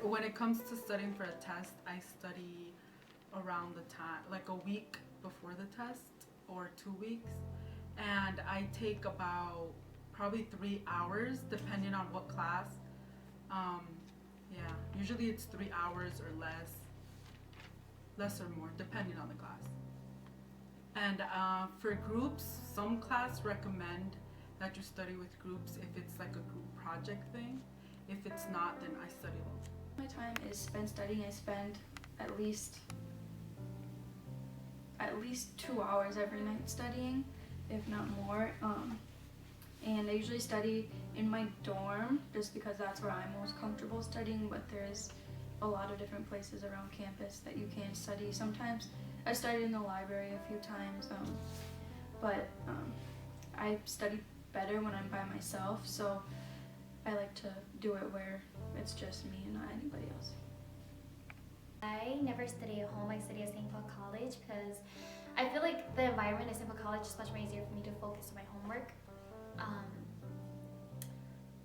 When it comes to studying for a test, I study around the time, like a week before the test or 2 weeks. And I take about probably 3 hours depending on what class. Um, yeah, usually it's 3 hours or less or more, depending on the class. And for groups, some class recommend that you study with groups if it's like a group project thing. If it's not, then I study alone. My time is spent studying. I spend at least 2 hours every night studying, if not more. And I usually study in my dorm just because that's where I'm most comfortable studying, but there's a lot of different places around campus that you can study. Sometimes I studied in the library a few times, but I study better when I'm by myself, so I like to do it where it's just me and not anybody else. I never study at home. I study at St. Paul College because I feel like the environment at St. Paul College is much more easier for me to focus on my homework. Um,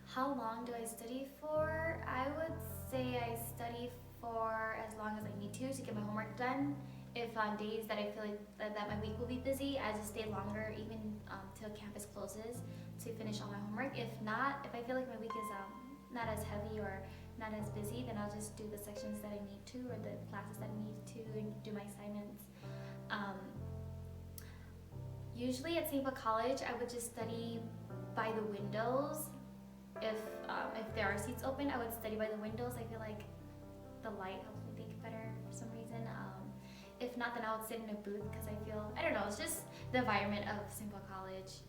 how long do I study for? I would say I study for as long as I need to get my homework done. If on days that I feel like that my week will be busy, I just stay longer even till campus closes to finish all my homework. If not, if I feel like my week is not as heavy or not as busy, then I'll just do the sections that I need to or the classes that I need to and do my assignments. Usually at St. Paul College, I would just study by the windows. If there are seats open, I would study by the windows. I feel like the light helps me think better for some reason. If not, then I would sit in a booth because I feel, I don't know, it's just the environment of St. Paul College.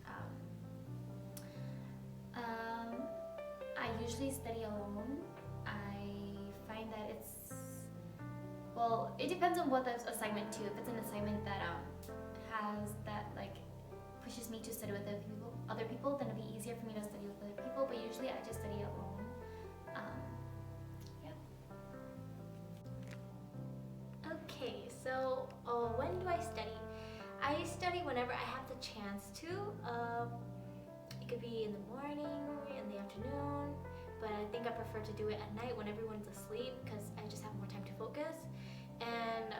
I usually study alone. I find that it depends on what the assignment too. If it's an assignment that pushes me to study with other people, then it'll be easier for me to study with other people. But usually I just study alone. Yeah. Okay, so when do I study? I study whenever I have the chance to. It could be in the morning, in the afternoon, but I think I prefer to do it at night when everyone's asleep because I just have more time to focus. And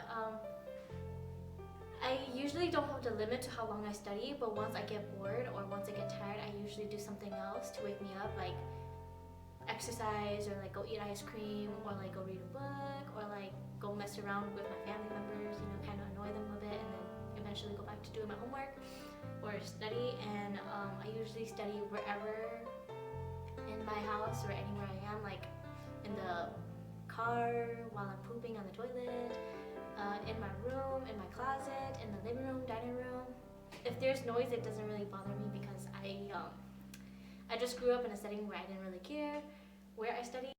I usually don't have the limit to how long I study, but once I get bored or once I get tired, I usually do something else to wake me up, like exercise or like go eat ice cream or like go read a book or like go mess around with my family members, kind of annoy them a bit, and then eventually go back to doing my homework or study. And I usually study wherever in my house or anywhere I am, like in the car, while I'm pooping on the toilet, in my room, in my closet, in the living room, dining room. If there's noise, it doesn't really bother me because I just grew up in a setting where I didn't really care where I studied.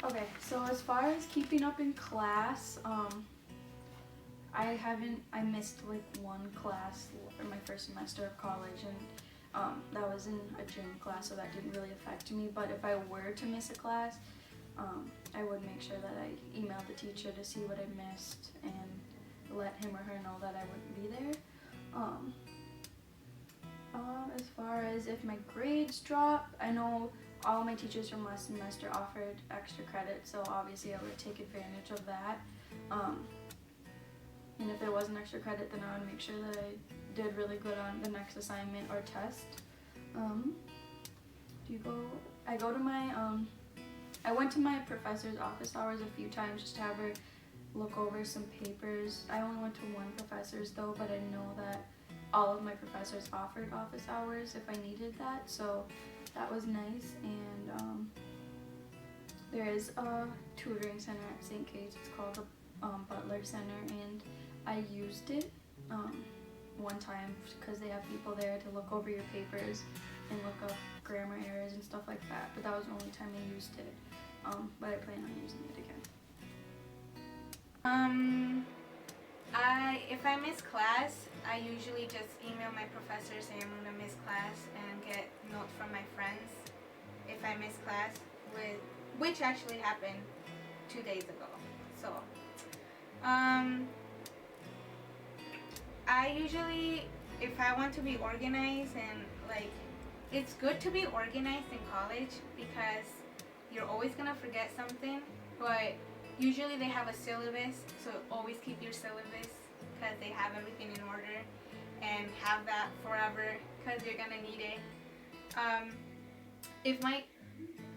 Okay, so as far as keeping up in class, I missed like one class in my first semester of college, and that was in a gym class, so that didn't really affect me. But if I were to miss a class, I would make sure that I emailed the teacher to see what I missed and let him or her know that I wouldn't be there. As far as if my grades drop, I know all my teachers from last semester offered extra credit, so obviously I would take advantage of that. And if there was an extra credit, then I would make sure that I did really good on the next assignment or test. I went to my professor's office hours a few times just to have her look over some papers. I only went to one professor's though, but I know that all of my professors offered office hours if I needed that, so that was nice. And there is a tutoring center at St. Kate's. It's called the Butler Center, and I used it one time because they have people there to look over your papers and look up grammar errors and stuff like that, but that was the only time I used it. But I plan on using it again. If I miss class, I usually just email my professor saying I'm gonna miss class and get notes from my friends if I miss class, which actually happened 2 days ago. So, I usually, if I want to be organized and like it's good to be organized in college because you're always gonna forget something, but usually they have a syllabus, so always keep your syllabus because they have everything in order, and have that forever because you're gonna need it.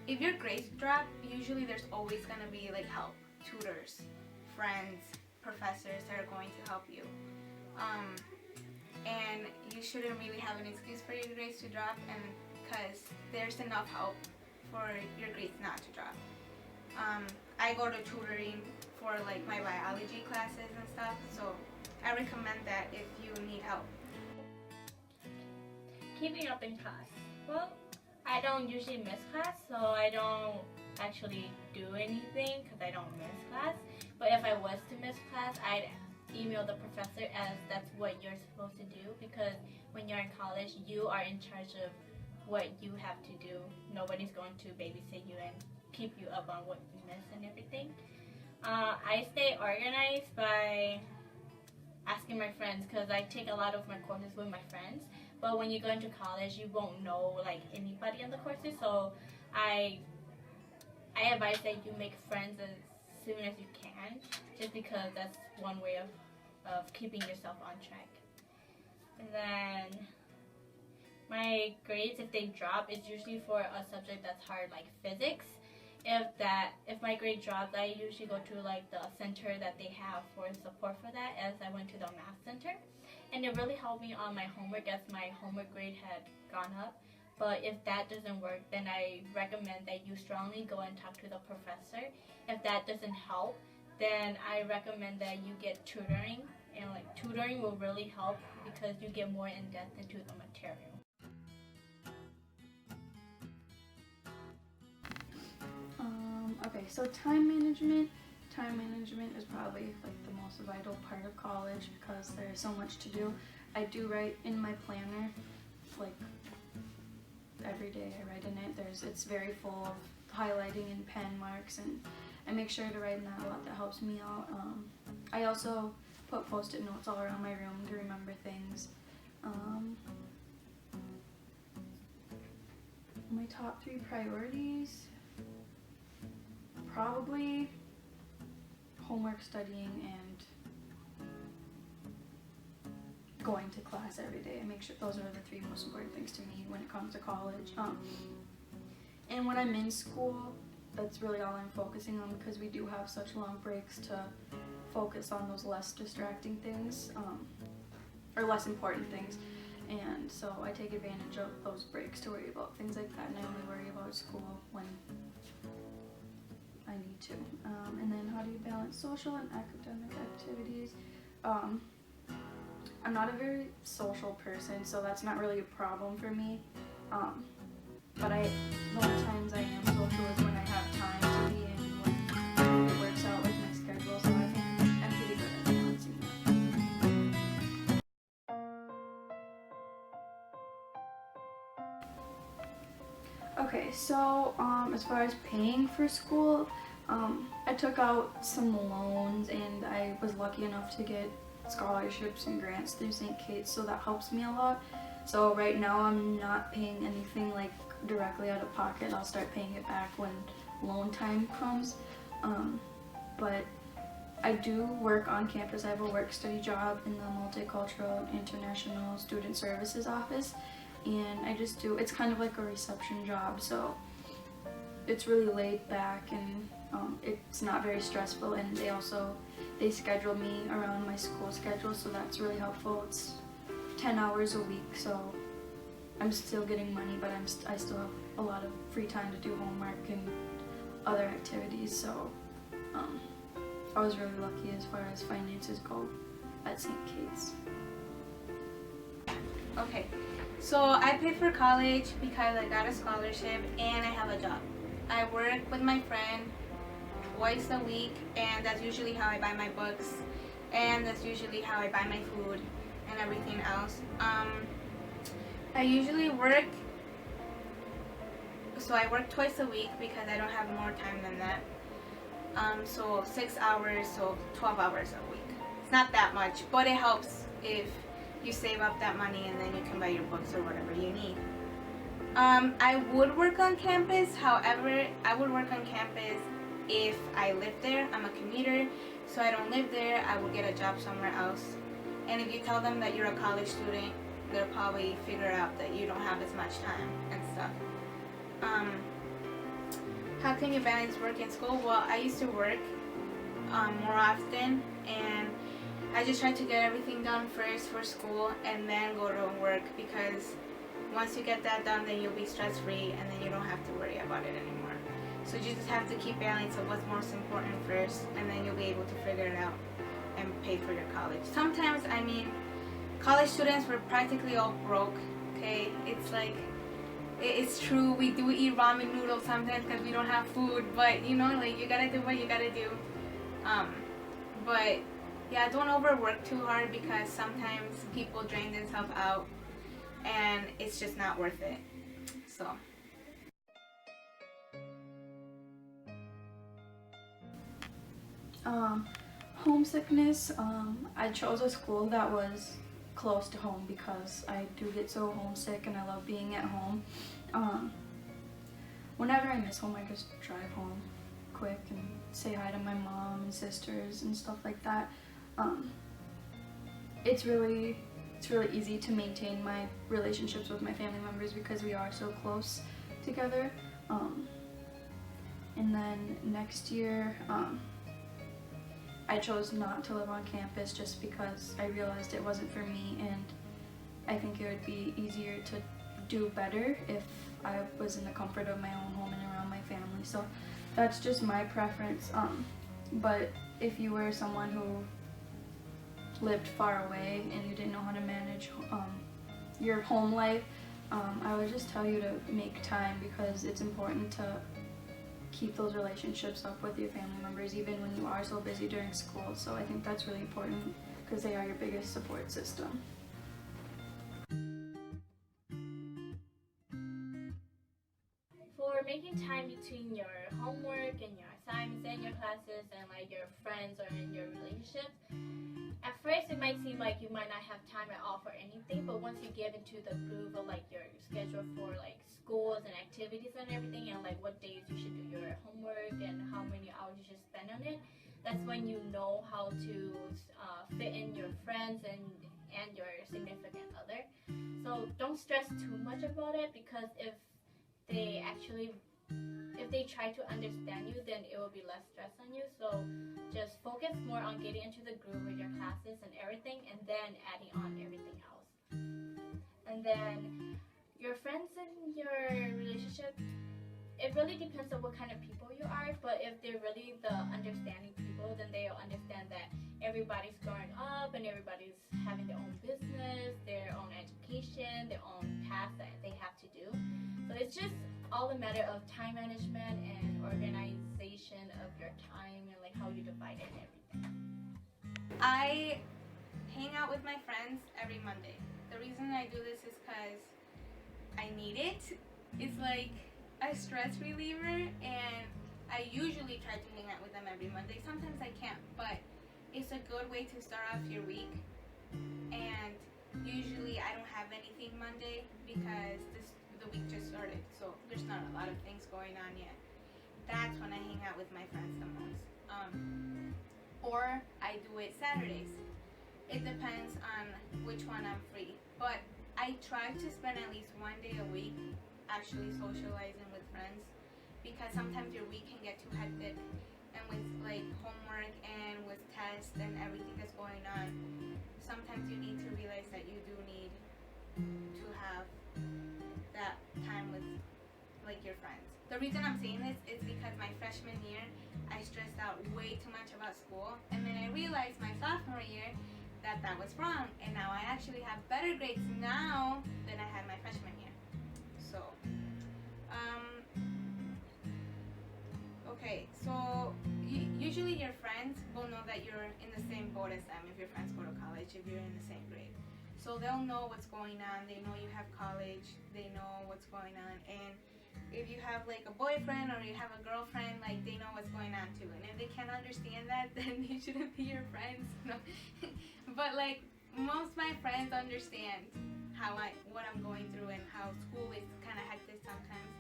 If your grades drop, usually there's always gonna be like help, tutors, friends, professors that are going to help you. And you shouldn't really have an excuse for your grades to drop, and because there's enough help for your grades not to drop. I go to tutoring for like my biology classes and stuff, so I recommend that if you need help. Keeping up in class. Well, I don't usually miss class, so I don't actually do anything because I don't miss class. But if I was to miss class, I'd email the professor, as that's what you're supposed to do, because when you're in college, you are in charge of what you have to do. Nobody's going to babysit you and keep you up on what you miss and everything. I stay organized by asking my friends, because I take a lot of my courses with my friends. But when you go into college, you won't know like anybody in the courses, so I advise that you make friends as soon as you can, just because that's one way of keeping yourself on track. And then my grades, if they drop, it's usually for a subject that's hard, like physics. If my grade dropped, I usually go to like the center that they have for support for that, as I went to the math center. And it really helped me on my homework, as my homework grade had gone up. But if that doesn't work, then I recommend that you strongly go and talk to the professor. If that doesn't help, then I recommend that you get tutoring. And like tutoring will really help because you get more in depth into the material. Okay, so time management. Time management is probably like the most vital part of college because there's so much to do. I do write in my planner, like every day I write in it. It's very full of highlighting and pen marks, and I make sure to write in that a lot. That helps me out. I also put post-it notes all around my room to remember things. My top 3 priorities, probably homework, studying, and going to class every day. I make sure those are the 3 most important things to me when it comes to college. And when I'm in school, that's really all I'm focusing on, because we do have such long breaks to focus on those less distracting things, or less important things. And so I take advantage of those breaks to worry about things like that, and I only worry about school when I need to. And then how do you balance social and academic activities? I'm not a very social person, so that's not really a problem for me. But the only times I am social is when I have time to be, and when it works out with my schedule, so I think I'm pretty good at balancing that. Okay, so as far as paying for school, I took out some loans, and I was lucky enough to get scholarships and grants through St. Kate's, so that helps me a lot. So right now I'm not paying anything like directly out of pocket. I'll start paying it back when loan time comes. But I do work on campus. I have a work-study job in the Multicultural International Student Services office, and I just do, it's kind of like a reception job, so it's really laid back, and it's not very stressful, and they schedule me around my school schedule, so that's really helpful. It's 10 hours a week, so I'm still getting money, but I still have a lot of free time to do homework and other activities, so I was really lucky as far as finances go at St. Kate's. Okay, so I paid for college because I got a scholarship and I have a job. I work with my friend twice a week, and that's usually how I buy my books, and that's usually how I buy my food and everything else. I usually work, so I work twice a week because I don't have more time than that. So 6 hours, so 12 hours a week. It's not that much, but it helps if you save up that money and then you can buy your books or whatever you need. I would work on campus. However, I would work on campus if I live there. I'm a commuter, so I don't live there. I will get a job somewhere else. And if you tell them that you're a college student, they'll probably figure out that you don't have as much time and stuff. How can you balance work and school? Well, I used to work more often, and I just tried to get everything done first for school and then go to work, because once you get that done, then you'll be stress-free and then you don't have to worry about it anymore. So you just have to keep balance of what's most important first, and then you'll be able to figure it out and pay for your college. Sometimes, I mean, college students were practically all broke, okay? It's like, it's true, we do eat ramen noodles sometimes because we don't have food, but you know, like, you gotta do what you gotta do. But yeah, don't overwork too hard, because sometimes people drain themselves out and it's just not worth it. So Homesickness, I chose a school that was close to home because I do get so homesick and I love being at home. Whenever I miss home, I just drive home quick and say hi to my mom and sisters and stuff like that. It's really easy to maintain my relationships with my family members because we are so close together. And then next year, I chose not to live on campus just because I realized it wasn't for me, and I think it would be easier to do better if I was in the comfort of my own home and around my family. So that's just my preference. But if you were someone who lived far away and you didn't know how to manage your home life, I would just tell you to make time, because it's important to keep those relationships up with your family members even when you are so busy during school. So I think that's really important because they are your biggest support system. For making time between your homework and your assignments and your classes and like your friends or in your relationships, at first it might seem like you might not have time at all for anything, but once you get into the groove of like your schedule for like schools and activities and everything, and like what days you should do your homework and how many hours you should spend on it, that's when you know how to fit in your friends and your significant other. So don't stress too much about it, because if they try to understand you, then it will be less stress on you. So just focus more on getting into the groove with your classes and everything, and then adding on everything else. And then your friends and your relationship, it really depends on what kind of people you are, but if they're really the understanding people, then they'll understand that everybody's growing up and everybody's having their own business, their own education, their own path that they have to do. So it's just all a matter of time management and organization of your time and like how you divide it and everything. I hang out with my friends every Monday. The reason I do this is because I need it. It's like a stress reliever, and I usually try to hang out with them every Monday. Sometimes I can't, but it's a good way to start off your week. And usually I don't have anything Monday because the week just started, so there's not a lot of things going on yet. That's when I hang out with my friends the most. Or I do it Saturdays. It depends on which one I'm free. But I try to spend at least one day a week actually socializing with friends, because sometimes your week can get too hectic, and with like homework and with tests and everything that's going on, sometimes you need to realize that you do need to have that time with like your friends. The reason I'm saying this is because my freshman year I stressed out way too much about school, and then I realized my sophomore year that that was wrong, and now I actually have better grades now than I had my freshman year. So okay, so usually your friends will know that you're in the same boat as them if your friends go to college, if you're in the same grade. So they'll know what's going on, they know you have college, they know what's going on, and if you have like a boyfriend or you have a girlfriend, like they know what's going on too. And if they can't understand that, then they shouldn't be your friends. No. But like most of my friends understand what I'm going through and how school is kind of hectic sometimes.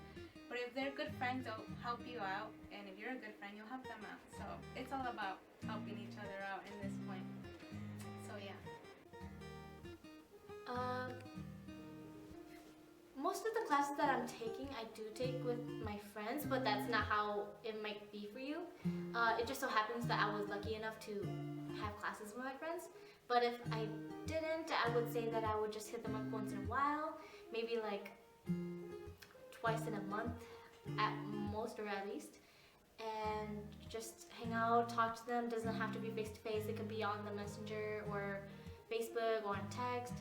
But if they're good friends, they'll help you out, and if you're a good friend, you'll help them out. So it's all about helping each other out in this point. So yeah. Most of the classes that I'm taking, I do take with my friends, but that's not how it might be for you. It just so happens that I was lucky enough to have classes with my friends. But if I didn't, I would say that I would just hit them up once in a while, maybe like twice in a month at most or at least, and just hang out, talk to them. Doesn't have to be face to face. It could be on the Messenger or Facebook or on text.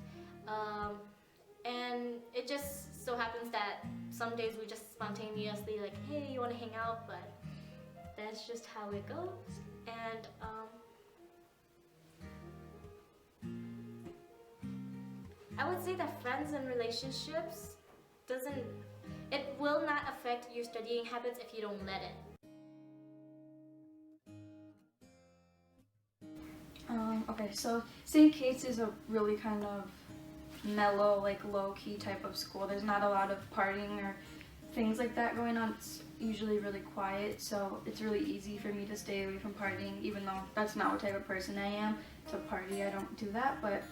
And it just so happens that some days we just spontaneously like, hey, you want to hang out? But that's just how it goes. And I would say that friends and relationships it will not affect your studying habits if you don't let it. Okay, so St. Kate's is a really kind of mellow, like low-key type of school. There's not a lot of partying or things like that going on. It's usually really quiet, so it's really easy for me to stay away from partying, even though that's not what type of person I am. To party, I don't do that, but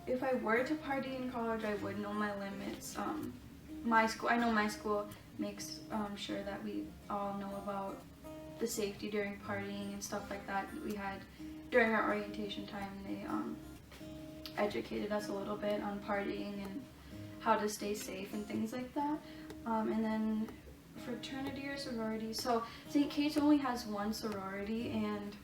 if I were to party in college, I would know my limits. I know my school makes sure that we all know about the safety during partying and stuff like that. We had, during our orientation time, they educated us a little bit on partying and how to stay safe and things like that. And then fraternity or sorority. So St. Kate's only has one sorority, and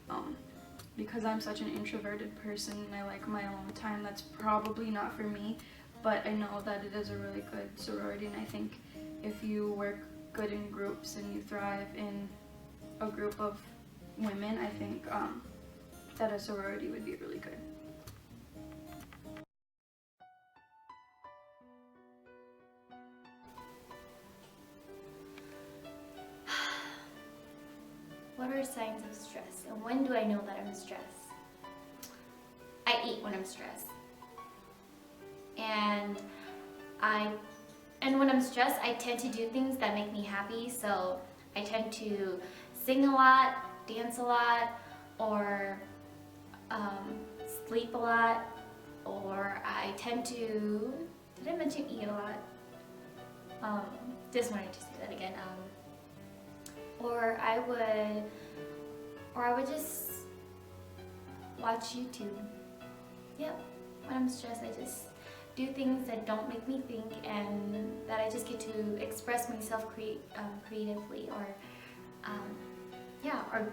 because I'm such an introverted person and I like my alone time, that's probably not for me. But I know that it is a really good sorority, and I think if you work good in groups and you thrive in a group of women, I think that a sorority would be really good. What are signs of stress, and when do I know that I'm stressed? I eat when I'm stressed. And when I'm stressed, I tend to do things that make me happy. So I tend to sing a lot, dance a lot, or sleep a lot, or I tend to, did I mention eat a lot? Just wanted to say that again. Or I would just watch YouTube. Yep. When I'm stressed, I just do things that don't make me think, and that I just get to express myself creatively, or or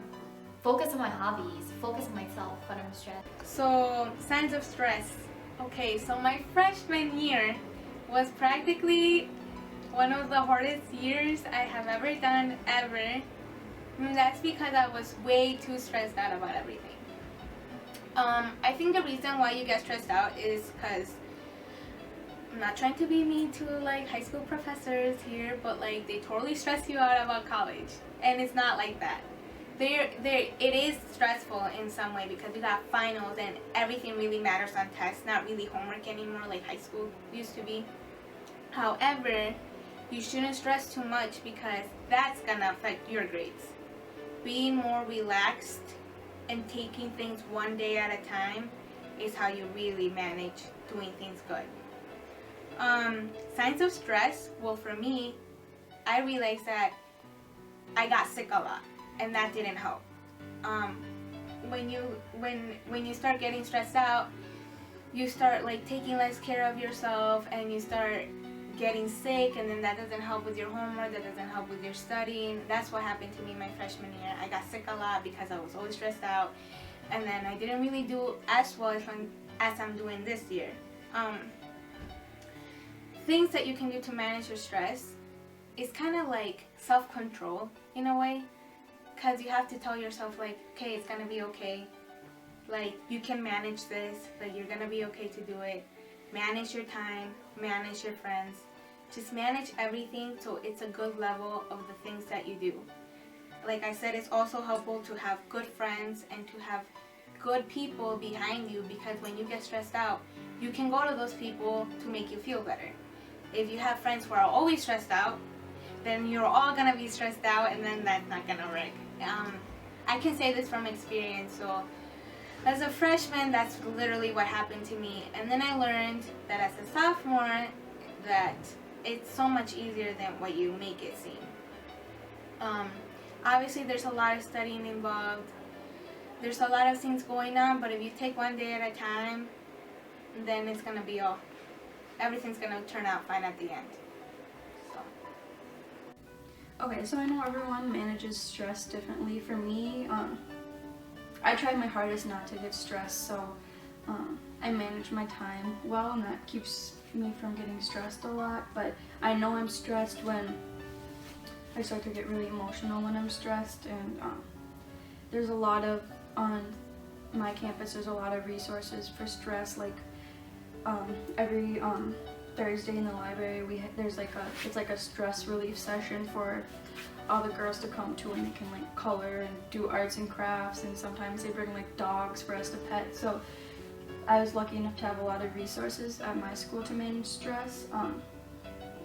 focus on my hobbies, focus on myself when I'm stressed. So, signs of stress. Okay, so my freshman year was practically one of the hardest years I have ever done, ever. And that's because I was way too stressed out about everything. I think the reason why you get stressed out is because, I'm not trying to be mean to like high school professors here, but like they totally stress you out about college, and it's not like that. It is stressful in some way because you got finals and everything really matters on tests, not really homework anymore like high school used to be. However, you shouldn't stress too much because that's gonna affect your grades. Being more relaxed and taking things one day at a time is how you really manage doing things good. Signs of stress, well, for me, I realized that I got sick a lot, and that didn't help. When you start getting stressed out, you start like taking less care of yourself, and you start getting sick, and then that doesn't help with your homework, that doesn't help with your studying. That's what happened to me my freshman year. I got sick a lot because I was always stressed out, and then I didn't really do as well as I'm doing this year. Things that you can do to manage your stress is kind of like self-control in a way, because you have to tell yourself like, okay, it's gonna be okay, like you can manage this, like you're gonna be okay to do it. Manage your time, manage your friends, just manage everything so it's a good level of the things that you do. Like I said, it's also helpful to have good friends and to have good people behind you, because when you get stressed out, you can go to those people to make you feel better. If you have friends who are always stressed out, then you're all gonna be stressed out, and then that's not gonna work. I can say this from experience. So as a freshman, that's literally what happened to me. And then I learned that as a sophomore, that it's so much easier than what you make it seem. Obviously, there's a lot of studying involved. There's a lot of things going on, but if you take one day at a time, then it's gonna be everything's gonna turn out fine at the end. Okay, so I know everyone manages stress differently. For me, I try my hardest not to get stressed, so I manage my time well, and that keeps me from getting stressed a lot. But I know I'm stressed when I start to get really emotional when I'm stressed, and there's a lot of, on my campus, there's a lot of resources for stress, like every Thursday in the library, it's like a stress relief session for all the girls to come to, and they can like color and do arts and crafts, and sometimes they bring like dogs for us to pet. So I was lucky enough to have a lot of resources at my school to manage stress.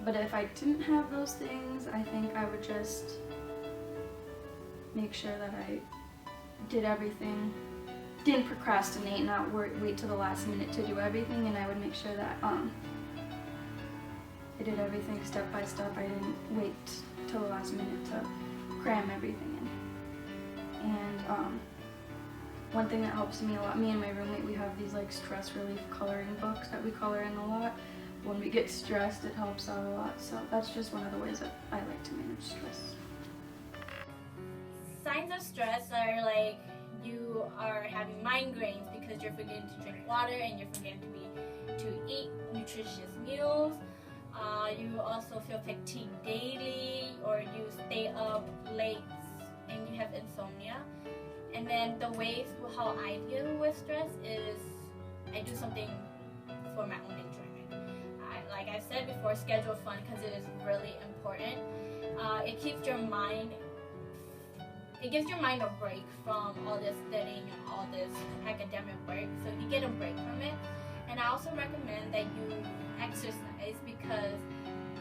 But if I didn't have those things, I think I would just make sure that I did everything, didn't procrastinate, not wait till the last minute to do everything, and I would make sure that I did everything step by step. I didn't wait till the last minute to cram everything in. And one thing that helps me a lot, me and my roommate, we have these like stress relief coloring books that we color in a lot. When we get stressed, it helps out a lot. So that's just one of the ways that I like to manage stress. Signs of stress are like you are having migraines because you're forgetting to drink water and you're forgetting to eat nutritious meals. You also feel fatigued daily, or you stay up late and you have insomnia. And then the ways how I deal with stress is I do something for my own enjoyment. Like I said before, schedule fun because it is really important. It keeps your mind. It gives your mind a break from all this studying and all this academic work, so you get a break from it. And I also recommend that you exercise, because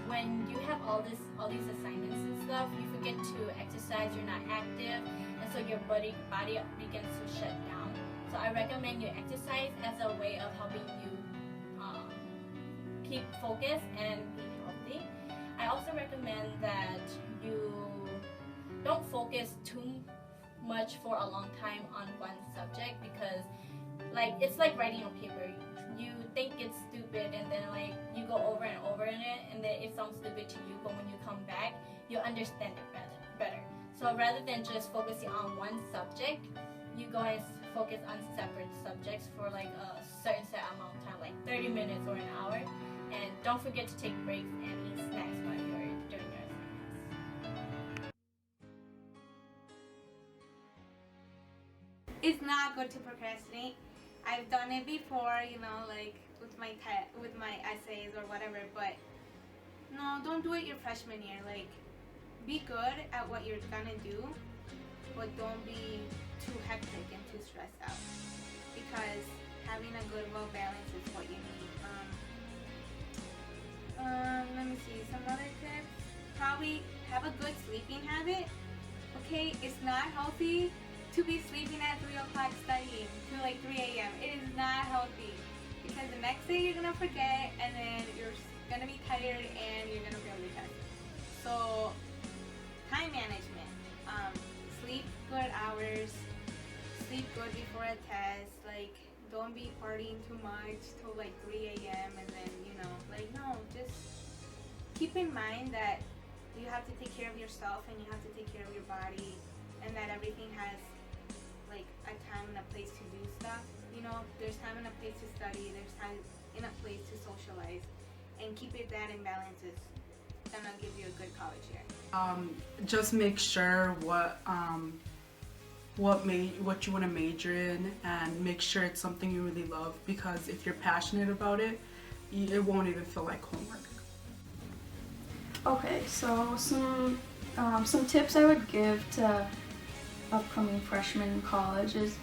when you have all these assignments and stuff, you forget to exercise, you're not active, and so your body begins to shut down. So I recommend you exercise as a way of helping you keep focused and be healthy. I also recommend that you don't focus too much for a long time on one subject, because it's like writing on paper. You think it's stupid, and then you go over and over in it, and then it sounds stupid to you, but when you come back, you understand it better. So rather than just focusing on one subject, you go and focus on separate subjects for a certain set amount of time, like 30 minutes or an hour. And don't forget to take breaks and eat snacks while you're doing your assignments. It's not good to procrastinate. I've done it before, with my essays or whatever, but no, don't do it your freshman year. Be good at what you're gonna do, but don't be too hectic and too stressed out, because having a good well balance is what you need. Let me see, some other tips. Probably have a good sleeping habit. Okay, it's not healthy to be sleeping at 3 o'clock studying till 3 a.m. It is not healthy, because the next day you're gonna forget, and then you're gonna be tired and you're gonna fail your test. So, time management. Sleep good hours. Sleep good before a test. Don't be partying too much till 3 a.m. and then no. Just keep in mind that you have to take care of yourself and you have to take care of your body, and that everything has a time and a place to do stuff. There's time and a place to study, there's time and a place to socialize, and keep it that in balance is gonna give you a good college year. Just make sure what you want to major in, and make sure it's something you really love, because if you're passionate about it, it won't even feel like homework. Okay, so some tips I would give to upcoming freshmen in college is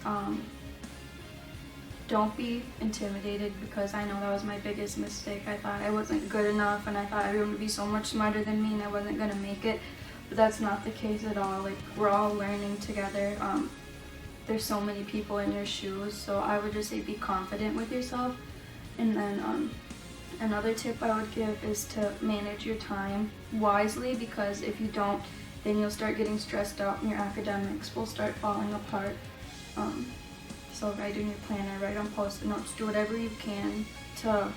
don't be intimidated, because I know that was my biggest mistake. I thought I wasn't good enough, and I thought everyone would be so much smarter than me and I wasn't gonna make it. But that's not the case at all. Like, we're all learning together. There's so many people in your shoes, so I would just say be confident with yourself. And then another tip I would give is to manage your time wisely, because if you don't, then you'll start getting stressed out and your academics will start falling apart. So write in your planner, write on post-it notes, do whatever you can to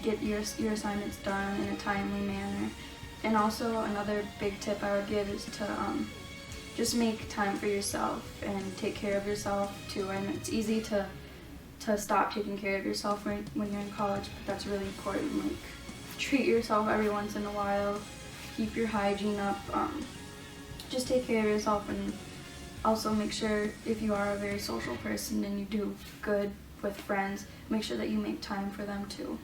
get your assignments done in a timely manner. And also another big tip I would give is to just make time for yourself and take care of yourself too. And it's easy to stop taking care of yourself when you're in college, but that's really important. Like, treat yourself every once in a while, keep your hygiene up, just take care of yourself, and also make sure, if you are a very social person and you do good with friends, make sure that you make time for them too.